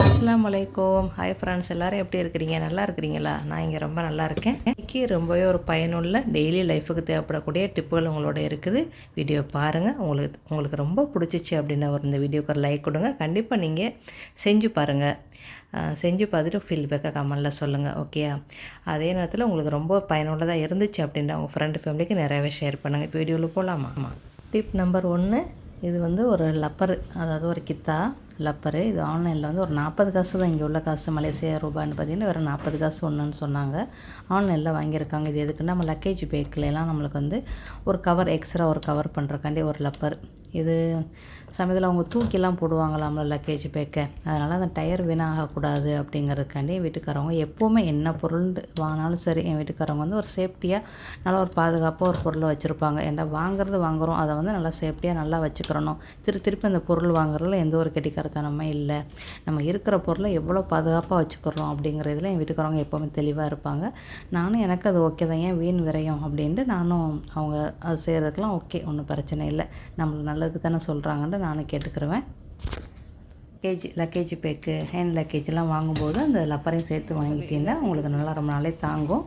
அஸ்ஸலாமு hi friends, எல்லோரும் எப்படி இருக்கிறீங்க? நல்லா இருக்கிறீங்களா? நான் இங்கே ரொம்ப நல்லா இருக்கேன். இன்றைக்கி ரொம்பவே ஒரு பயனுள்ள டெய்லி லைஃபுக்கு தேவைப்படக்கூடிய டிப்புகள் உங்களோட இருக்குது. வீடியோ பாருங்கள். உங்களுக்கு ரொம்ப பிடிச்சிச்சு அப்படின்னா இந்த வீடியோக்கு ஒரு லைக் கொடுங்க. கண்டிப்பாக நீங்கள் செஞ்சு பாருங்கள். செஞ்சு பார்த்துட்டு ஃபீட்பேக்கை கமெண்டில் சொல்லுங்கள். ஓகேயா? அதே நேரத்தில் உங்களுக்கு ரொம்ப பயனுள்ளதாக இருந்துச்சு அப்படின்னா உங்கள் ஃப்ரெண்டு ஃபேமிலிக்கு நிறையவே ஷேர் பண்ணுங்கள். இப்போ வீடியோவில் போகலாமா? டிப் நம்பர் 1, இது ஒரு லப்பரு, அதாவது ஒரு கித்தா லப்பரு. இது ஆன்லைனில் ஒரு 40 காசு தான், இங்கே உள்ள காசு மலேசியா ரூபான்னு பார்த்தீங்கன்னா வேறு 40 காசு ஒன்றுன்னு சொன்னாங்க. ஆன்லைனில் வாங்கியிருக்காங்க. இது எதுக்குன்னா நம்ம லக்கேஜ் பேக்கிலலாம் நம்மளுக்கு ஒரு கவர் எக்ஸ்ட்ரா ஒரு கவர் பண்ணுறக்காண்டி ஒரு லப்பர். இது சமயத்தில் அவங்க தூக்கிலாம் போடுவாங்களாம்ல லக்கேஜ் பேக்கை. அதனால் அந்த டயர் வீணாகக்கூடாது அப்படிங்கிறதுக்காண்டி வீட்டுக்காரவங்க எப்போவுமே என்ன பொருள் வாங்கினாலும் சரி, என் வீட்டுக்காரவங்க ஒரு சேஃப்டியாக நல்லா ஒரு பாதுகாப்பாக ஒரு பொருளை வச்சுருப்பாங்க. ஏன்னா வாங்குறோம் அதை நல்லா சேஃப்டியாக நல்லா வச்சுக்கிறணும். திருப்பி அந்த பொருள் வாங்குறதுல எந்த ஒரு கெட்டிக்காரத்தனமே இல்லை. நம்ம இருக்கிற பொருளை எவ்வளோ பாதுகாப்பாக வச்சுக்கிறோம் அப்படிங்கிறதுல என் வீட்டுக்காரவங்க எப்போவுமே தெளிவாக இருப்பாங்க. நானும் எனக்கு அது ஓகே தான், ஏன் வீண் விரையும் அப்படின்ட்டு நானும் அவங்க அது செய்கிறதுக்கெலாம் ஓகே, ஒன்றும் பிரச்சனை இல்லை, நம்மளுக்கு நல்லதுக்கு தானே சொல்கிறாங்கன்ட்டு நானும் கேட்டுக்கிருவேன். லக்கேஜ் பேக்கு, ஹேண்ட் லக்கேஜெலாம் வாங்கும்போது அந்த லப்பரையும் சேர்த்து வாங்கிட்டீங்கன்னா உங்களுக்கு நல்லா ரொம்ப நாளே தாங்கும்.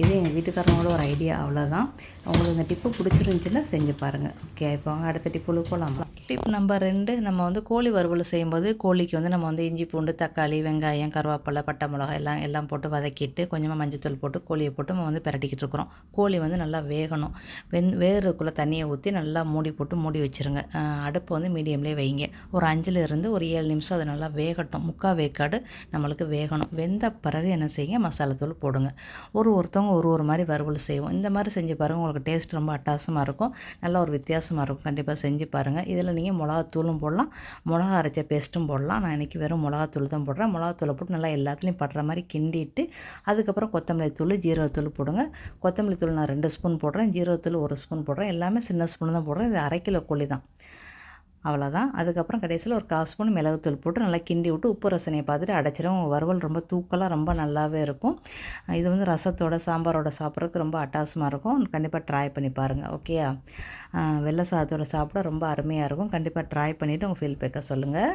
இது எங்கள் வீட்டுக்காரங்களோட ஒரு ஐடியா, அவ்வளோதான். உங்களுக்கு இந்த டிப்பு பிடிச்சிருந்துச்சின்னா செஞ்சு பாருங்கள். ஓகே, இப்போ அடுத்த டிப்புக்கு போகலாமா? டிப் நம்பர் 2, நம்ம கோழி வறுவல் செய்யும்போது கோழிக்கு நம்ம இஞ்சி பூண்டு தக்காளி வெங்காயம் கருவேப்பிலை பட்டை மிளகாய் எல்லாம் போட்டு வதக்கிட்டு கொஞ்சமாக மஞ்சத்தூள் போட்டு கோழியை போட்டு நம்ம பிரட்டிக்கிட்டு இருக்கிறோம். கோழி நல்லா வேகணும். வேகிறதுக்குள்ளே தண்ணியை ஊற்றி நல்லா மூடி போட்டு மூடி வச்சுருங்க. அடுப்பை மீடியம்லேயே வைங்க. ஒரு 5லேருந்து ஒரு 7 நிமிஷம் அது நல்லா வேகட்டும். முக்கால் வேக்காடு நம்மளுக்கு வேகணும். வெந்த பிறகு என்ன செய்யுங்க, மசாலாத்தூள் போடுங்க. ஒருத்தவங்க ஒரு மாதிரி வறுவல் செய்வோம். இந்த மாதிரி செஞ்சு பாருங்கள், உங்களுக்கு டேஸ்ட் ரொம்ப அட்டாசமாக இருக்கும், நல்ல ஒரு வித்தியாசமாக இருக்கும். கண்டிப்பாக செஞ்சு பாருங்கள். இதில் நீங்கள் மிளகாத்தூளும் போடலாம், மிளகா அரைச்ச பேஸ்ட்டும் போடலாம். நான் இன்றைக்கி வெறும் மிளகாத்தூள் தான் போடுறேன். மிளகாத்தூளை போட்டு நல்லா எல்லாத்துலேயும் படுற மாதிரி கிண்டிட்டு அதுக்கப்புறம் கொத்தமல்லி தூள் ஜீரகத்தூள் போடுங்க. கொத்தமல்லி தூள் நான் 2 ஸ்பூன் போடுறேன், ஜீரகத்தூள் 1 ஸ்பூன் போடுறேன். எல்லாமே சின்ன ஸ்பூன் தான் போடுறேன். இது 1/2 கிலோ கோழி தான், அவ்வளோதான். அதுக்கப்புறம் கடைசியில் ஒரு 1/4 ஸ்பூன் மிளகுத்தூள் போட்டு நல்லா கிண்டி விட்டு உப்பு ரசனையை பார்த்துட்டு அடைச்சிடும். வறுவல் ரொம்ப தூக்கலாக ரொம்ப நல்லாவே இருக்கும். இது ரசத்தோட சாம்பாரோட சாப்பிட்றதுக்கு ரொம்ப அட்டாசமாக இருக்கும். கண்டிப்பாக ட்ரை பண்ணி பாருங்கள். ஓகேயா? வெள்ளை சாதத்தோட சாப்பிட ரொம்ப அருமையாக இருக்கும். கண்டிப்பாக ட்ரை பண்ணிவிட்டு உங்கள் ஃபீட்பேக்கை சொல்லுங்கள்.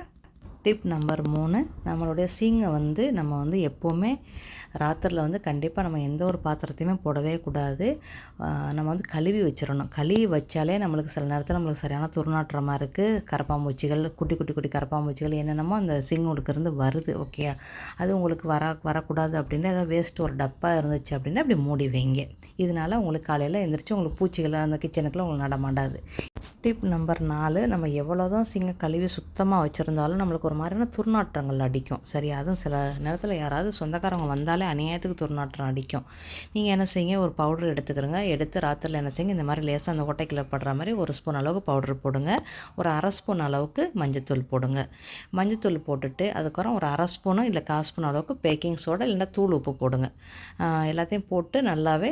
டிப் நம்பர் 3, நம்மளுடைய சீங்கை நம்ம எப்போவுமே ராத்திரியில் கண்டிப்பாக நம்ம எந்த ஒரு பாத்திரத்தையுமே போடவே கூடாது. நம்ம கழுவி வச்சிடணும். கழுவி வச்சாலே நம்மளுக்கு சில நேரத்தில் நம்மளுக்கு சரியான துர்நாற்றமாக இருக்குது. கரப்பாம்பூச்சிகள், குட்டி கரப்பாம்பூச்சிகள் என்னென்னமோ அந்த சிங்குடுக்கிருந்து வருது. ஓகே, அது உங்களுக்கு வரக்கூடாது அப்படின்னா ஏதாவது வேஸ்ட்டு ஒரு டப்பா இருந்துச்சு அப்படின்னா அப்படி மூடி வைங்க. இதனால் உங்களுக்கு காலையில் எழுந்திரிச்சு உங்களுக்கு பூச்சிகள் அந்த கிச்சனுக்குள்ள உங்களுக்கு நடமாட்டாது. டிப் நம்பர் 4, நம்ம எவ்வளோ தான் சிங்கை கழுவி சுத்தமாக வச்சுருந்தாலும் நம்மளுக்கு ஒரு மாதிரியான துர்நாற்றங்கள் அடிக்கும். சரி, அதுவும் சில நேரத்தில் யாராவது சொந்தக்காரங்க வந்தாலே அநியாயத்துக்கு துர்நாற்றம் அடிக்கும். நீங்கள் என்ன செய்யுங்க, ஒரு பவுடர் எடுத்துக்கிறங்க. எடுத்து ராத்திரியில் என்ன செய்யுங்க, இந்த மாதிரி லேசாக அந்த ஓட்டைக்கில் படுற மாதிரி 1 ஸ்பூன் அளவுக்கு பவுடர் போடுங்க. ஒரு 1/2 ஸ்பூன் அளவுக்கு மஞ்சத்தூள் போடுங்க. மஞ்சத்தூள் போட்டுட்டு அதுக்கப்புறம் ஒரு 1/2 ஸ்பூனோ இல்லை 1/4 ஸ்பூன் அளவுக்கு பேக்கிங் சோடா இல்லைன்னா தூள் உப்பு போடுங்க. எல்லாத்தையும் போட்டு நல்லாவே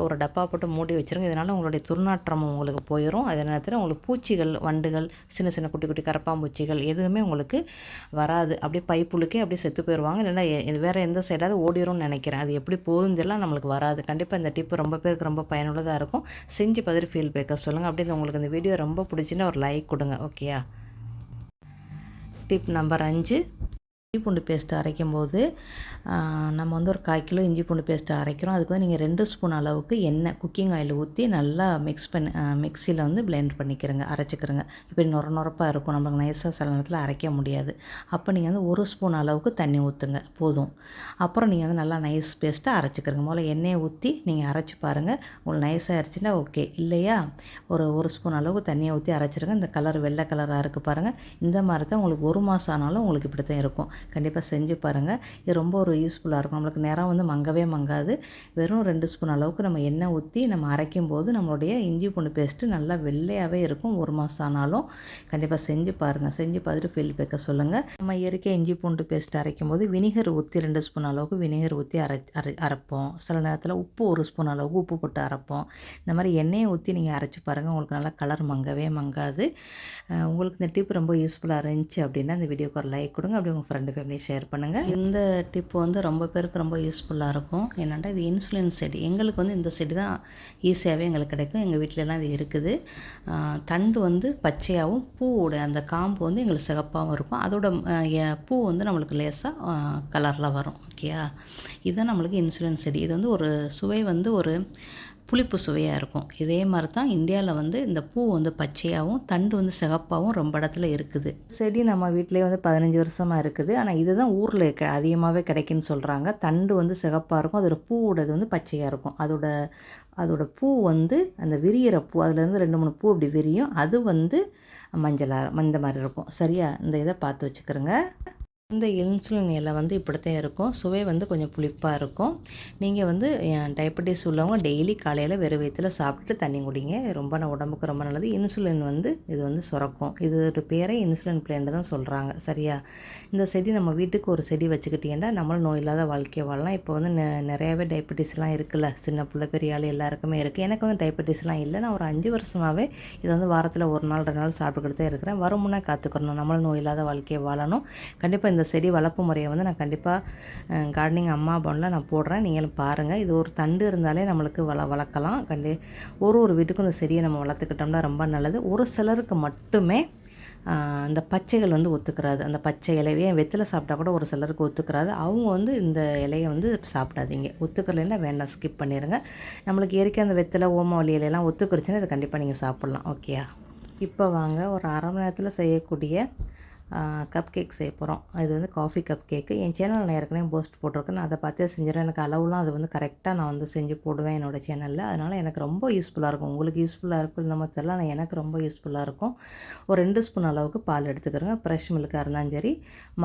ஒரு டப்பா போட்டு மூடி வச்சுருங்க. இதனால் உங்களுடைய துர்நாற்றமும் உங்களுக்கு போயிடும். அதே நேரத்தில் உங்களுக்கு பூச்சிகள், வண்டுகள், சின்ன குட்டி கரப்பாம்பூச்சிகள் எதுவுமே உங்களுக்கு வராது. அப்படியே பைப்புளுக்கே அப்படியே செத்து போயிடுவாங்க. இல்லைன்னா வேறு எந்த சைடாவது ஓடிடும்னு நினைக்கிறேன். அது எப்படி போகுதுலாம் நம்மளுக்கு வராது. கண்டிப்பாக இந்த டிப்பு ரொம்ப பேருக்கு ரொம்ப பயனுள்ளதாக இருக்கும். செஞ்சு பார்த்துட்டு ஃபீட்பேக்கை சொல்லுங்கள். அப்படி உங்களுக்கு இந்த வீடியோ ரொம்ப பிடிச்சின்னா ஒரு லைக் கொடுங்க. ஓகேயா? டிப் நம்பர் 5, இஞ்சி பூண்டு பேஸ்ட்டு அரைக்கும் போது நம்ம ஒரு 1/4 கிலோ இஞ்சி பூண்டு பேஸ்ட்டு அரைக்கிறோம். அதுக்கு நீங்கள் 2 ஸ்பூன் அளவுக்கு எண்ணெய் குக்கிங் ஆயில் ஊற்றி நல்லா மிக்சியில் பிளெண்ட் பண்ணிக்கிறங்க, அரைச்சிக்கிறங்க. இப்படி நொரப்பாக இருக்கும், நம்மளுக்கு நைஸாக சில நேரத்தில் அரைக்க முடியாது. அப்போ நீங்கள் 1 ஸ்பூன் அளவுக்கு தண்ணி ஊற்றுங்க, போதும். அப்புறம் நீங்கள் நல்லா நைஸ் பேஸ்ட்டாக அரைச்சிக்கிறங்க. முதல்ல எண்ணெயை ஊற்றி நீங்கள் அரைச்சி பாருங்கள். உங்களுக்கு நைஸாக அரைச்சின்னா ஓகே, இல்லையா 1 ஸ்பூன் அளவுக்கு தண்ணியை ஊற்றி அரைச்சிருங்க. இந்த கலர் வெள்ளை கலராக இருக்குது பாருங்கள். இந்த மாதிரி தான் உங்களுக்கு 1 மாதம் ஆனாலும் உங்களுக்கு இப்படி தான் இருக்கும். கண்டிப்பாக செஞ்சு பாருங்கள். இது ரொம்ப ஒரு யூஸ்ஃபுல்லாக இருக்கும். நம்மளுக்கு நேரம் மங்கவே மங்காது. வெறும் 2 ஸ்பூன் அளவுக்கு நம்ம எண்ணெய் ஊற்றி நம்ம அரைக்கும் போது நம்மளுடைய இஞ்சி பூண்டு பேஸ்ட்டு நல்லா வெள்ளையாகவே இருக்கும். 1 மாதம் ஆனாலும் கண்டிப்பாக செஞ்சு பாருங்கள். செஞ்சு பார்த்துட்டு ஃபீட்பேக்கை சொல்லுங்கள். நம்ம இயற்கை இஞ்சி பூண்டு பேஸ்ட்டு அரைக்கும் போது வினிகர் ஊற்றி 2 ஸ்பூன் அளவுக்கு வினிகர் ஊற்றி அரைப்போம். சில நேரத்தில் உப்பு 1 ஸ்பூன் அளவுக்கு உப்பு போட்டு அரைப்போம். இந்த மாதிரி எண்ணெயை ஊற்றி நீங்கள் அரைச்சி பாருங்கள். உங்களுக்கு நல்லா கலர் மங்கவே மங்காது. உங்களுக்கு இந்த டிப் ரொம்ப யூஸ்ஃபுல்லாக இருந்துச்சு அப்படின்னா இந்த வீடியோக்கு ஒரு லைக் கொடுங்க. அப்படி உங்கள் ஃப்ரெண்ட் ஃப்ரெண்டு ஃபேமிலி ஷேர் பண்ணுங்கள். இந்த டிப்பு வந்து ரொம்ப பேருக்கு ரொம்ப யூஸ்ஃபுல்லாக இருக்கும். என்னென்னா இது இன்சுலின் செடி. எங்களுக்கு வந்து இந்த செடி தான் ஈஸியாகவே எங்களுக்கு கிடைக்கும். எங்கள் வீட்டிலலாம் இது இருக்குது. தண்டு வந்து பச்சையாகவும் பூவோட அந்த காம்பு வந்து எங்களுக்கு சிகப்பாகவும் இருக்கும். அதோட பூ வந்து நம்மளுக்கு லேசாக கலரில் வரும். ஓகேயா, இதுதான் நம்மளுக்கு இன்சுலின் செடி. இது வந்து ஒரு சுவை வந்து ஒரு புளிப்பு சுவையாக இருக்கும். இதே மாதிரி தான் இந்தியாவில் வந்து இந்த பூ வந்து பச்சையாகவும் தண்டு வந்து சிகப்பாகவும் ரொம்ப இடத்துல இருக்குது. செடி நம்ம வீட்டிலே வந்து 15 வருஷமாக இருக்குது. ஆனால் இதுதான் ஊரில் அதிகமாகவே கிடைக்குன்னு சொல்கிறாங்க. தண்டு வந்து சிகப்பாக இருக்கும், அதோட பூவோடது வந்து பச்சையாக இருக்கும். அதோட பூ வந்து அந்த விரியிற பூ, அதுலேருந்து 2-3 பூ அப்படி விரியும். அது வந்து மஞ்சள் மாதிரி இருக்கும். சரியா, இந்த இதை பார்த்து வச்சுக்கிறோங்க. இந்த இன்சுலின் இலை வந்து இப்படித்தான் இருக்கும். சுவை வந்து கொஞ்சம் புளிப்பாக இருக்கும். நீங்கள் வந்து டயபெட்டிஸ் உள்ளவங்க டெய்லி காலையில் வெறும் வயிற்றில் சாப்பிட்டுட்டு தண்ணி குடிங்க. ரொம்ப உடம்புக்கு ரொம்ப நல்லது. இன்சுலின் வந்து இது வந்து சுரக்கும். இதோட பேரே இன்சுலின் பிளான்ட் தான் சொல்கிறாங்க. சரியா, இந்த செடி நம்ம வீட்டுக்கு ஒரு செடி வச்சுக்கிட்டீங்கன்னா நம்மளும் நோய் இல்லாத வாழ்க்கையை வாழலாம். இப்போ வந்து நிறையாவே டயபெட்டிஸ்லாம் இருக்குல்ல, சின்ன பிள்ளை பெரிய ஆள் எல்லாருக்குமே இருக்குது. எனக்கு வந்து டயபெட்டிஸ்லாம் இல்லை. நான் ஒரு 5 வருஷமாகவே இதை வந்து வாரத்தில் 1 நாள் 2 நாள் சாப்பிட்டுக்கிட்டு தான் இருக்கிறேன். வருமுன்னா காத்துக்கிறணும், நம்மளும் நோய் இல்லாத வாழ்க்கையை வாழணும். கண்டிப்பாக இந்த செடி வளர்ப்பு முறையை வந்து நான் கண்டிப்பாக கார்டனிங் அம்மா பவுனில் நான் போடுறேன். நீங்களும் பாருங்கள். இது ஒரு தண்டு இருந்தாலே நம்மளுக்கு வளர்க்கலாம். ஒரு வீட்டுக்கும் இந்த செடியை நம்ம வளர்த்துக்கிட்டோம்னா ரொம்ப நல்லது. ஒரு சிலருக்கு மட்டுமே இந்த பச்சைகள் வந்து ஒத்துக்கிறாது. அந்த பச்சை இலையே வெற்றில சாப்பிட்டா கூட ஒரு சிலருக்கு ஒத்துக்கிறாது. அவங்க வந்து இந்த இலையை வந்து சாப்பிடாதீங்க. ஒத்துக்கலைன்னா வேண்டாம், ஸ்கிப் பண்ணிடுங்க. நம்மளுக்கு இயற்கை அந்த வெற்றில ஓமவல்லி இலையெல்லாம் ஒத்துக்குருச்சுன்னா இதை கண்டிப்பாக நீங்கள் சாப்பிட்லாம். ஓகேயா, இப்போ வாங்க ஒரு அரை மணி நேரத்தில் செய்யக்கூடிய கப் கேக் செய்ய போகிறோம். இது வந்து காஃபி கப் கேக்கு. என் சேனலில் நான் ஏற்கனவே போஸ்ட் போட்டிருக்கேன். நான் அதை பார்த்தே செஞ்சிடறேன். எனக்கு அளவுலாம் அது வந்து கரெக்டாக நான் வந்து செஞ்சு போடுவேன் என்னோடய சேனலில். அதனால் எனக்கு ரொம்ப யூஸ்ஃபுல்லாக இருக்கும். உங்களுக்கு யூஸ்ஃபுல்லாக இருக்கும் நம்ம தெரியல, ஆனால் எனக்கு ரொம்ப யூஸ்ஃபுல்லாக இருக்கும். ஒரு 2 ஸ்பூன் அளவுக்கு பால் எடுத்துக்கிறோங்க. ஃப்ரெஷ் மில்காக இருந்தாலும் சரி,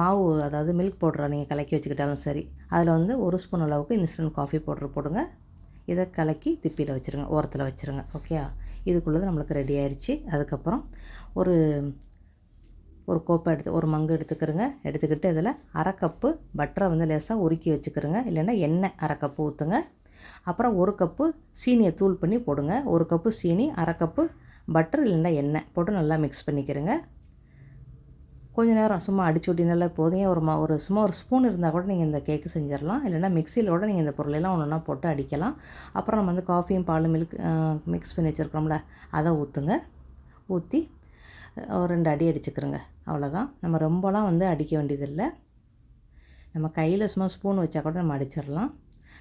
மாவு அதாவது மில்க் பவுடரை நீங்கள் கலக்கி வச்சுக்கிட்டாலும் சரி. அதில் வந்து 1 ஸ்பூன் அளவுக்கு இன்ஸ்டன்ட் காஃபி பவுடர் போடுங்க. இதை கலக்கி திப்பியில் வச்சுருங்க, ஓரத்தில் வச்சுருங்க. ஓகே, இதுக்குள்ளது நம்மளுக்கு ரெடி ஆயிடுச்சு. அதுக்கப்புறம் ஒரு கோப்பை ஒரு மங்கு எடுத்துக்கிறோங்க. எடுத்துக்கிட்டு இதில் அரை கப்பு பட்டரை வந்து லேசாக உருக்கி வச்சுக்கிறோங்க. இல்லைன்னா எண்ணெய் அரை கப்பு ஊற்றுங்க. அப்புறம் 1 கப்பு சீனியை தூள் பண்ணி போடுங்க. 1 கப்பு சீனி, அரை கப்பு பட்டர் இல்லைன்னா எண்ணெய் போட்டு நல்லா மிக்ஸ் பண்ணிக்கிறோங்க. கொஞ்சம் நேரம் சும்மா அடிச்சு விட்டினால போதுங்க. சும்மா ஒரு ஸ்பூன் இருந்தால் கூட நீங்கள் இந்த கேக்கு செஞ்சிடலாம். இல்லைன்னா மிக்சியில் கூட நீங்கள் இந்த பொருளெல்லாம் ஒன்றா போட்டு அடிக்கலாம். அப்புறம் நம்ம வந்து காஃபியும் பாலும் மிக்ஸ் பண்ணி வச்சுருக்கோம்ல, அதை ஊற்றுங்க. ஊற்றி ஒரு 2 அடி அடிச்சுக்கிறோங்க. அவ்வளோதான். நம்ம ரொம்பலாம் வந்து அடிக்க வேண்டியதில்லை. நம்ம கையில் சும்மா ஸ்பூன் வச்சா கூட நம்ம அடிச்சிடலாம்.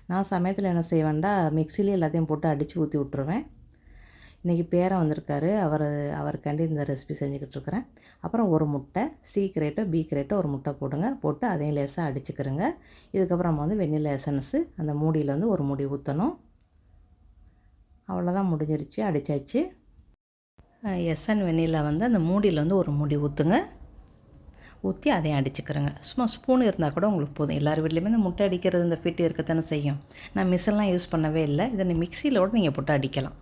நான் சமயத்தில் என்ன செய்வேன்டா, மிக்சிலே எல்லாத்தையும் போட்டு அடித்து ஊற்றி விட்ருவேன். இன்றைக்கி பேரன் வந்திருக்காரு, அவருக்காண்டி இந்த ரெசிபி செஞ்சுக்கிட்டு இருக்கிறேன். அப்புறம் ஒரு முட்டை, சி கிரேட்டோ பி கிரேட்டோ ஒரு முட்டை போடுங்க. போட்டு அதையும் லேசாக அடிச்சுக்கிறோங்க. இதுக்கப்புறம் நம்ம வந்து வெண்ணிலா எசன்ஸு அந்த மூடியில் வந்து ஒரு மூடி ஊற்றணும். அவ்வளோதான், முடிஞ்சிருச்சு, அடித்தாச்சு. எசன் வெண்ணிலா வந்து அந்த மூடியில் வந்து ஒரு மூடி ஊற்றுங்க. ஊற்றி அதையும் அடிச்சுக்கிறேங்க. சும்மா ஸ்பூன் இருந்தால் கூட உங்களுக்கு போதும். எல்லார் வீட்லேயுமே இந்த முட்டை அடிக்கிறது இந்த ஃபிட்டு இருக்கத்தானே செய்யும். நான் மிஷின்லாம் யூஸ் பண்ணவே இல்லை. இதை மிக்சியிலோடு நீங்கள் போட்டு அடிக்கலாம்.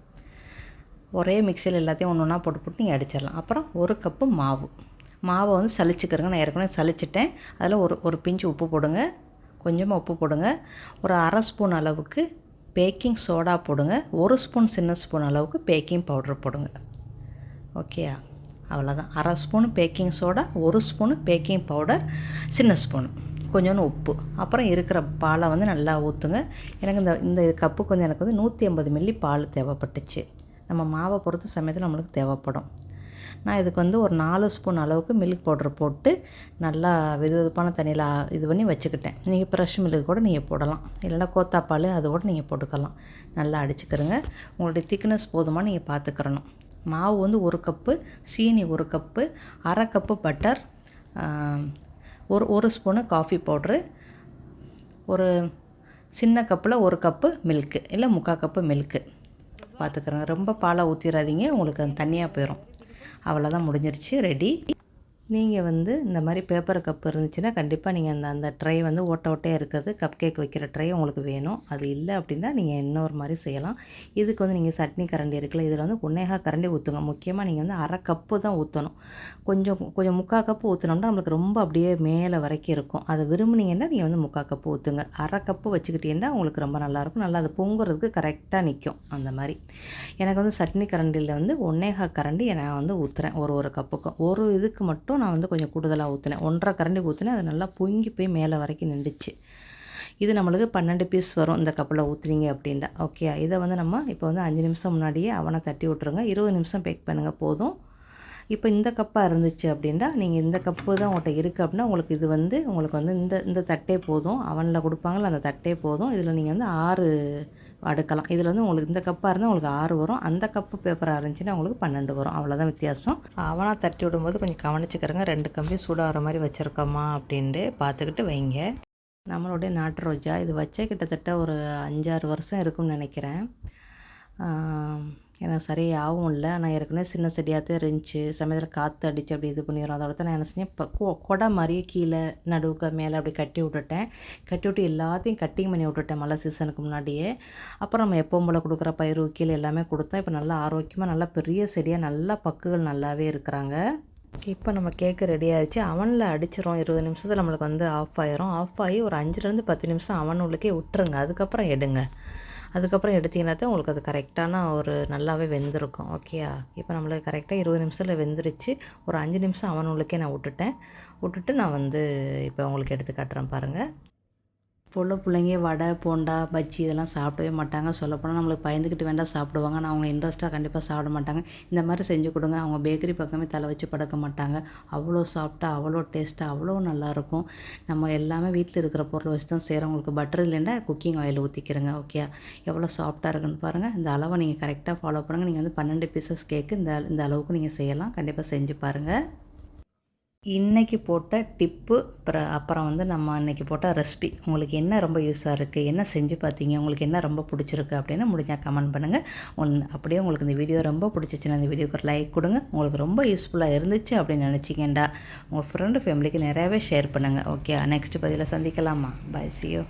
ஒரே மிக்சியில் எல்லாத்தையும் ஒன்று போட்டு நீங்கள் அடிச்சிடலாம். அப்புறம் 1 கப்பு மாவை வந்து சலிச்சுக்கிறேங்க. நான் ஏற்கனவே சலிச்சிட்டேன். அதில் ஒரு பிஞ்சு உப்பு போடுங்க. கொஞ்சமாக உப்பு போடுங்க. ஒரு அரை ஸ்பூன் அளவுக்கு பேக்கிங் சோடா போடுங்க. 1 ஸ்பூன் சின்ன ஸ்பூன் அளவுக்கு பேக்கிங் பவுடர் போடுங்க. ஓகேயா, அவ்வளோதான். அரை spoon baking soda, 1 spoon baking powder, சின்ன ஸ்பூனு, கொஞ்சோண்டு உப்பு. அப்புறம் இருக்கிற பாலை வந்து நல்லா ஊற்றுங்க. எனக்கு இந்த கப்பு கொஞ்சம் எனக்கு வந்து 150 மில்லி பால் தேவைப்பட்டுச்சு. நம்ம மாவை பொறுத்த சமயத்தில் நம்மளுக்கு தேவைப்படும். நான் இதுக்கு வந்து ஒரு 4 ஸ்பூன் அளவுக்கு மில்க் பவுடர் போட்டு நல்லா வெதுவெதுப்பான தண்ணியில் இது பண்ணி வச்சுக்கிட்டேன். நீங்கள் ஃப்ரெஷ் மில்க் கூட நீங்கள் போடலாம். இல்லைன்னா கோத்தாப்பால் அது கூட நீங்கள் போட்டுக்கலாம். நல்லா அடிச்சுக்கிறங்க. உங்களுடைய திக்னஸ் போதுமா நீங்கள் பார்த்துக்கிறணும். மாவு வந்து 1 கப்பு, சீனி 1 கப்பு, அரை கப்பு பட்டர், ஒரு ஸ்பூனு காஃபி பவுட்ரு, ஒரு சின்ன கப்பில் 1 கப்பு மில்க்கு இல்லை 3/4 கப்பு மில்க்கு பார்த்துக்கிறேங்க. ரொம்ப பாலை ஊற்றிடாதீங்க, உங்களுக்கு அது தண்ணியாக போயிடும். அவ்வளோதான், முடிஞ்சிருச்சு, ரெடி. நீங்கள் வந்து இந்த மாதிரி பேப்பர் கப் இருந்துச்சுன்னா கண்டிப்பாக நீங்கள் அந்த ட்ரை வந்து ஓட்டையாக இருக்கிறது கப் கேக் வைக்கிற ட்ரை உங்களுக்கு வேணும். அது இல்லை அப்படின்னா நீங்கள் இன்னொரு மாதிரி செய்யலாம். இதுக்கு வந்து நீங்கள் சட்னி கரண்டி இருக்குல்ல, இதில் வந்து 1/4 கரண்டி ஊற்றுங்க. முக்கியமாக நீங்கள் வந்து அரை கப்பு தான் ஊற்றணும். கொஞ்சம் 3/4 கப்பு ஊற்றினோம்னா நம்மளுக்கு ரொம்ப அப்படியே மேலே வரைக்கும் இருக்கும். அதை விரும்புனீங்கன்னா நீங்கள் வந்து 3/4 கப்பு ஊற்றுங்க. அரை கப்பு வச்சுக்கிட்டீங்கன்னா உங்களுக்கு ரொம்ப நல்லாயிருக்கும். நல்லா அது பொங்குறதுக்கு கரெக்டாக நிற்கும். அந்த மாதிரி எனக்கு வந்து சட்னி கரண்டியில் வந்து 1/4 கரண்டி நான் வந்து ஊற்றுறேன். ஒரு கப்புக்கும். ஒரு இதுக்கு மட்டும் மட்டும் நான் வந்து கொஞ்சம் கூடுதலாக ஊற்றினேன். 1½ கரண்டி ஊற்றினேன். அது நல்லா பொங்கி போய் மேலே வரைக்கும் நின்றுச்சு. இது நம்மளுக்கு 12 பீஸ் வரும் இந்த கப்பில் ஊற்றுனீங்க அப்படின்டா. ஓகே, இதை வந்து நம்ம இப்போ வந்து 5 நிமிஷம் முன்னாடியே அவனை தட்டி விட்ருங்க. 20 நிமிஷம் பேக் பண்ணுங்கள் போதும். இப்போ இந்த கப்பாக இருந்துச்சு அப்படின்னா, நீங்கள் இந்த கப்பு தான் உங்கள்கிட்ட இருக்குது அப்படின்னா, உங்களுக்கு இது வந்து உங்களுக்கு வந்து இந்த தட்டே போதும். அவனில் கொடுப்பாங்கள்ல அந்த தட்டே போதும். இதில் நீங்கள் வந்து 6 அடுக்கலாம். இதில் வந்து உங்களுக்கு இந்த கப்பாக இருந்தால் உங்களுக்கு 6 வரும். அந்த கப்பு பேப்பராக இருந்துச்சுன்னா உங்களுக்கு 12 வரும். அவ்வளோதான் வித்தியாசம். அவனாக தட்டி விடும்போது கொஞ்சம் கவனிச்சுக்கிறங்க. 2 கம்பி சூடாகிற மாதிரி வச்சுருக்கோமா அப்படின்ட்டு பார்த்துக்கிட்டு வைங்க. நம்மளுடைய நாட்டு ரோஜா இது வச்சே கிட்டத்தட்ட ஒரு 5-6 வருஷம் இருக்கும்னு நினைக்கிறேன். எனக்கு சரியாகவும் இல்லை. ஆனால் ஏற்கனவே சின்ன செடியாக தான் இருந்துச்சு. சமயத்தில் காற்று அடித்து அப்படி இது பண்ணிடுறோம். அதோட தான் நான் என்ன செஞ்சேன், இப்போ கொடை மாதிரியே கீழே நடுவுக்கு மேலே அப்படி கட்டி விட்டுட்டேன். கட்டி விட்டு எல்லாத்தையும் கட்டிங் பண்ணி விட்டுட்டேன் மழை சீசனுக்கு முன்னாடியே. அப்புறம் நம்ம எப்பவும் போல் கொடுக்குற பயிர் கீழே எல்லாமே கொடுத்தோம். இப்போ நல்லா ஆரோக்கியமாக நல்லா பெரிய செடியாக நல்லா பக்குகள் நல்லாவே இருக்கிறாங்க. இப்போ நம்ம கேக்கு ரெடி ஆகிடுச்சு. அவனில் அடிச்சிரும். 20 நிமிஷத்தில் நம்மளுக்கு வந்து ஆஃப் ஆயிரும். ஆஃப் ஆகி ஒரு 5லேருந்து 10 நிமிஷம் அவன் உள்ளுக்கே விட்டுருங்க. அதுக்கப்புறம் எடுங்க. அதுக்கப்புறம் எடுத்திங்கன்னா தான் உங்களுக்கு அது கரெக்டான ஒரு நல்லாவே வெந்திருக்கும். ஓகேயா, இப்போ நம்மளுக்கு கரெக்டாக 20 நிமிஷத்தில் வெந்துருச்சு. ஒரு 5 நிமிஷம் அவன் உள்ளுக்கே நான் விட்டுட்டு நான் வந்து இப்போ உங்களுக்கு எடுத்து காட்டுறேன் பாருங்கள். இப்போ உள்ள பிள்ளைங்க வடை, போண்டா, பஜ்ஜி இதெல்லாம் சாப்பிடவே மாட்டாங்க. சொல்லப்போனால் நம்மளுக்கு பயந்துக்கிட்டு வேண்டாம் சாப்பிடுவாங்க. ஆனால் அவங்க இன்ட்ரெஸ்ட்டாக கண்டிப்பாக சாப்பிட மாட்டாங்க. இந்த மாதிரி செஞ்சு கொடுங்க. அவங்க பேக்கரி பக்கமே தலை வச்சு படுக்க மாட்டாங்க. அவ்வளோ சாஃப்டாக, அவ்வளோ டேஸ்ட்டாக, அவ்வளோ நல்லாயிருக்கும். நம்ம எல்லாமே வீட்டில் இருக்கிற பொருளை வச்சு தான் செய்கிறோம். உங்களுக்கு பட்டர் இல்லைன்னா குக்கிங் ஆயில் ஊற்றிக்கிறங்க. ஓகே, எவ்வளோ சாஃப்டாக இருக்குன்னு பாருங்கள். இந்த அளவை நீங்கள் கரெக்டாக ஃபாலோ பண்ணுங்கள். நீங்கள் வந்து 12 பீசஸ் கேக்கு இந்த அளவுக்கு நீங்கள் செய்யலாம். கண்டிப்பாக செஞ்சு பாருங்கள். இன்றைக்கி போட்ட டிப்பு அப்புறம் வந்து நம்ம இன்றைக்கி போட்ட ரெசிபி உங்களுக்கு என்ன ரொம்ப யூஸாக இருக்குது, என்ன செஞ்சு பார்த்தீங்க, உங்களுக்கு என்ன ரொம்ப பிடிச்சிருக்கு அப்படின்னு முடிஞ்சால் கமெண்ட் பண்ணுங்கள். அப்படியே உங்களுக்கு இந்த வீடியோ ரொம்ப பிடிச்சிச்சின்னா இந்த வீடியோக்கு ஒரு லைக் கொடுங்க. உங்களுக்கு ரொம்ப யூஸ்ஃபுல்லாக இருந்துச்சு அப்படின்னு நினச்சிங்கண்டா உங்கள் ஃப்ரெண்டு ஃபேமிலிக்கு நிறையாவே ஷேர் பண்ணுங்கள். ஓகே, நெக்ஸ்ட் பதிவில் சந்திக்கலாமா? By, see you.